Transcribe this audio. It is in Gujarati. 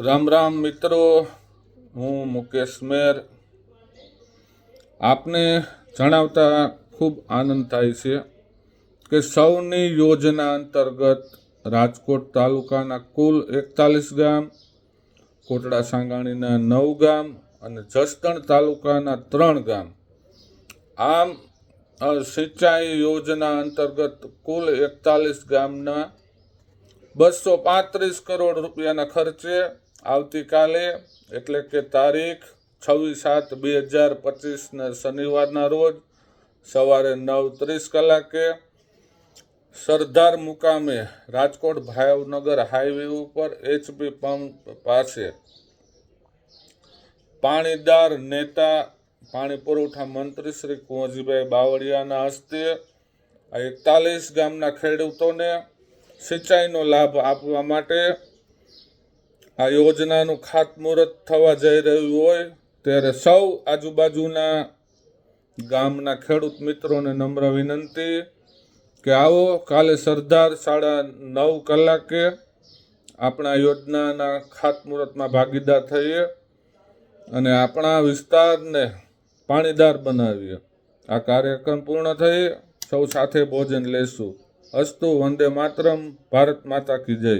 રામ રામ મિત્રો, હું મુકેશ મેર આપને જણાવતા ખૂબ આનંદ થાય છે કે સૌની યોજના અંતર્ગત રાજકોટ તાલુકાના કુલ 41 ગામ, કોટડા સાંગાણીના 9 ગામ અને જસદણ તાલુકાના 3 ગામ, આમ સિંચાઈ યોજના અંતર્ગત કુલ 41 ગામના 235 કરોડ રૂપિયાના ખર્ચે આવતીકાલે એટલે કે તારીખ 26/7/2025 શનિવારના રોજ સવારે 9:30 કલાકે સરદાર મુકામે રાજકોટ ભાવનગર હાઈવે ઉપર HP પંપ પાસે પાણીદાર નેતા પાણી પુરવઠા મંત્રી શ્રી કુંવરજીભાઈ બાવળિયાના હસ્તે 41 ગામના ખેડૂતોને સિંચાઈનો લાભ આપવા માટે આ યોજનાનું ખાતમુહૂર્ત થવા જઈ રહ્યું હોય ત્યારે સૌ આજુબાજુના ગામના ખેડૂત મિત્રોને નમ્ર વિનંતી કે આવો કાલે સરદાર 9:30 કલાકે આપણા યોજનાના ખાતમુહૂર્તમાં ભાગીદાર થઈએ અને આપણા વિસ્તારને પાણીદાર બનાવીએ. આ કાર્યક્રમ પૂર્ણ થઈ સૌ સાથે ભોજન લેશું. અસ્તુ, વંદે માતરમ, ભારત માતા કી જય.